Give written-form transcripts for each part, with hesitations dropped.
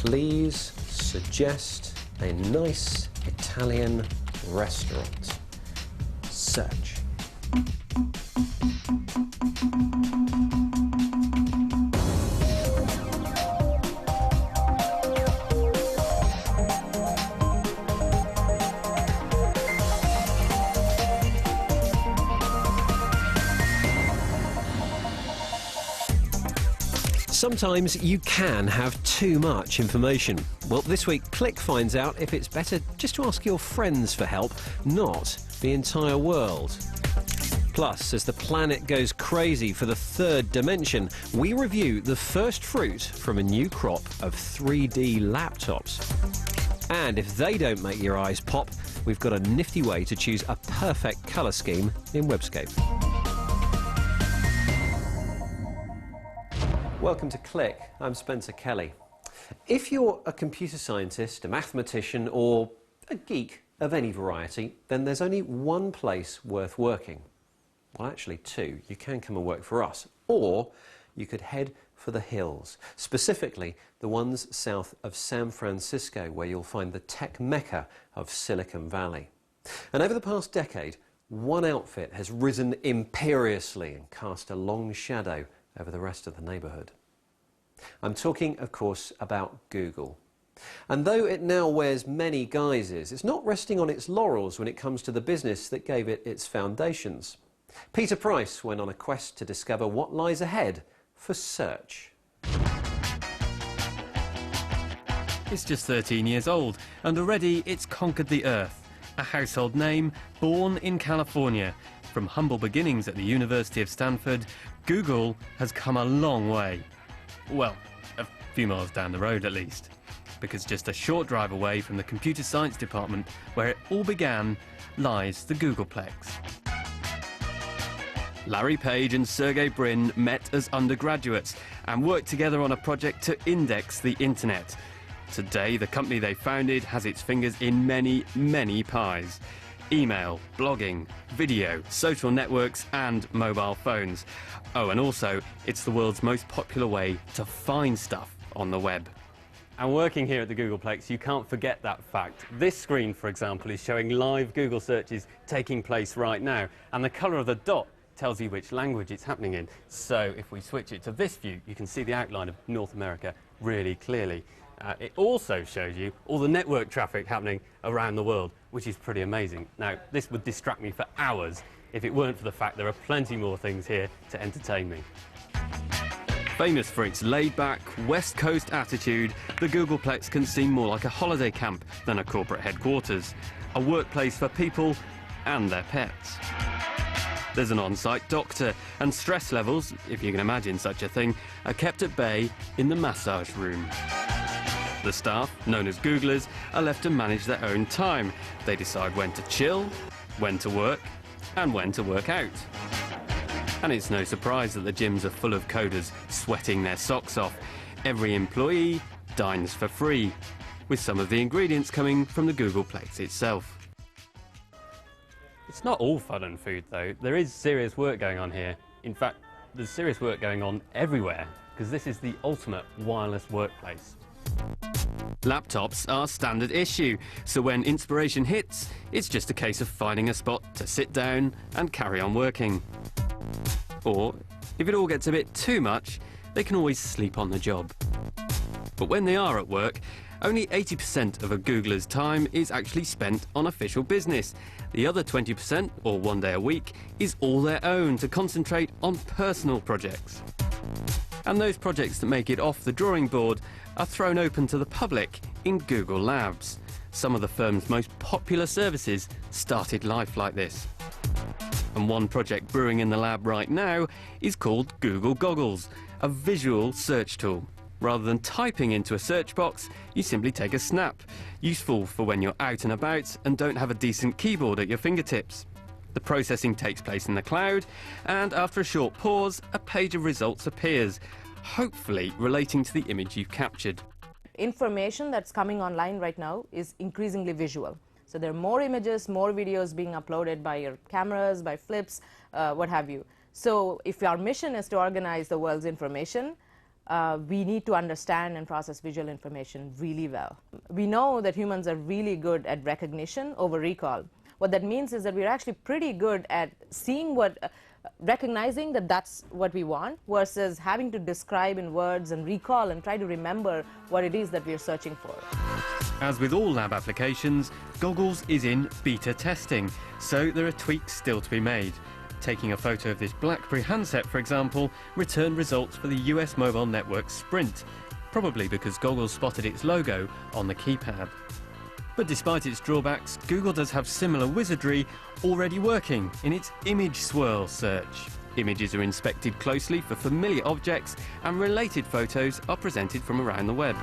Please suggest a nice Italian restaurant. Search. Sometimes you can have too much information. Well, this week, Click finds out if it's better just to ask your friends for help, not the entire world. Plus, as the planet goes crazy for the third dimension, we review the first fruit from a new crop of 3D laptops. And if they don't make your eyes pop, we've got a nifty way to choose a perfect colour scheme in Webscape. Welcome to Click. I'm Spencer Kelly. If you're a computer scientist, a mathematician, or a geek of any variety, then there's only one place worth working. Well, actually two. You can come and work for us, or you could head for the hills, specifically the ones south of San Francisco, where you'll find the tech mecca of Silicon Valley. And over the past decade, one outfit has risen imperiously and cast a long shadow over the rest of the neighbourhood. I'm talking, of course, about Google. And though it now wears many guises, it's not resting on its laurels when it comes to the business that gave it its foundations. Peter Price went on a quest to discover what lies ahead for search. It's just 13 years old, and already it's conquered the earth. A household name born in California. From humble beginnings at the University of Stanford, Google has come a long way. Well, a few miles down the road at least. Because just a short drive away from the computer science department where it all began lies the Googleplex. Larry Page and Sergey Brin met as undergraduates and worked together on a project to index the internet. Today, the company they founded has its fingers in many, many pies. Email, blogging, video, social networks and mobile phones. Oh, and also, it's the world's most popular way to find stuff on the web. And working here at the Googleplex, you can't forget that fact. This screen, for example, is showing live Google searches taking place right now. And the colour of the dot tells you which language it's happening in. So if we switch it to this view, you can see the outline of North America really clearly. It also shows you all the network traffic happening around the world, which is pretty amazing. Now, this would distract me for hours if it weren't for the fact there are plenty more things here to entertain me. Famous for its laid-back, West Coast attitude, the Googleplex can seem more like a holiday camp than a corporate headquarters, a workplace for people and their pets. There's an on-site doctor, and stress levels, if you can imagine such a thing, are kept at bay in the massage room. The staff, known as Googlers, are left to manage their own time. They decide when to chill, when to work, and when to work out. And it's no surprise that the gyms are full of coders sweating their socks off. Every employee dines for free, with some of the ingredients coming from the Googleplex itself. It's not all fun and food, though. There is serious work going on here. In fact, there's serious work going on everywhere, because this is the ultimate wireless workplace. Laptops are standard issue, so when inspiration hits, it's just a case of finding a spot to sit down and carry on working. Or, if it all gets a bit too much, they can always sleep on the job. But when they are at work, only 80% of a Googler's time is actually spent on official business. The other 20%, or 1 day a week, is all their own to concentrate on personal projects. And those projects that make it off the drawing board are thrown open to the public in Google Labs. Some of the firm's most popular services started life like this. And one project brewing in the lab right now is called Google Goggles, a visual search tool. Rather than typing into a search box, you simply take a snap, useful for when you're out and about and don't have a decent keyboard at your fingertips. The processing takes place in the cloud, and after a short pause, a page of results appears, hopefully relating to the image you've captured. Information that's coming online right now is increasingly visual. So there are more images, more videos being uploaded by your cameras, by flips, what have you. So if our mission is to organize the world's information, we need to understand and process visual information really well. We know that humans are really good at recognition over recall. What that means is that we're actually pretty good at seeing recognizing that that's what we want versus having to describe in words and recall and try to remember what it is that we're searching for. As with all lab applications, Goggles is in beta testing, so there are tweaks still to be made. Taking a photo of this BlackBerry handset, for example, returned results for the US mobile network Sprint, probably because Goggles spotted its logo on the keypad. But despite its drawbacks, Google does have similar wizardry already working in its image swirl search. Images are inspected closely for familiar objects and related photos are presented from around the web.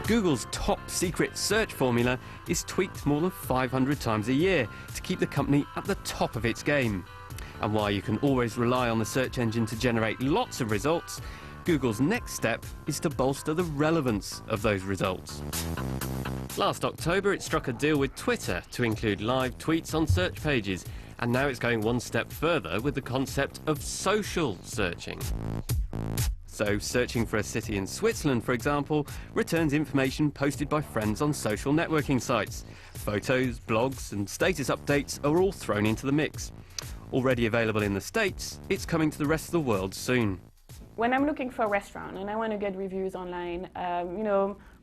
Google's top secret search formula is tweaked more than 500 times a year to keep the company at the top of its game. And while you can always rely on the search engine to generate lots of results, Google's next step is to bolster the relevance of those results. Last October, it struck a deal with Twitter to include live tweets on search pages, and now it's going one step further with the concept of social searching. So, searching for a city in Switzerland, for example, returns information posted by friends on social networking sites. Photos, blogs, and status updates are all thrown into the mix. Already available in the States, it's coming to the rest of the world soon. When I'm looking for a restaurant and I want to get reviews online,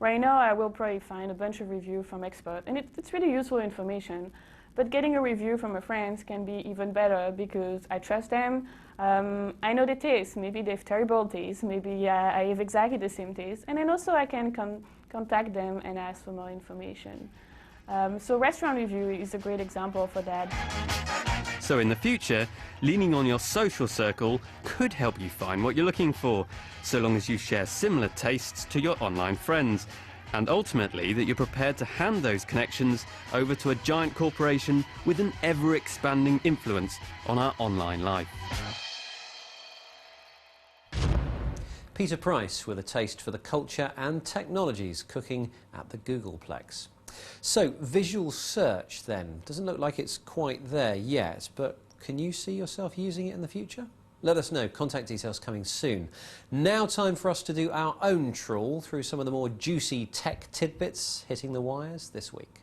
right now I will probably find a bunch of reviews from experts, and it's really useful information. But getting a review from a friend can be even better because I trust them. I know the taste. Maybe they have terrible taste. Maybe I have exactly the same taste. And then also I can contact them and ask for more information. So restaurant review is a great example for that. So in the future, leaning on your social circle could help you find what you're looking for, so long as you share similar tastes to your online friends. And ultimately, that you're prepared to hand those connections over to a giant corporation with an ever-expanding influence on our online life. Peter Price with a taste for the culture and technologies cooking at the Googleplex. So, visual search then. Doesn't look like it's quite there yet, but can you see yourself using it in the future? Let us know. Contact details coming soon. Now time for us to do our own trawl through some of the more juicy tech tidbits hitting the wires this week.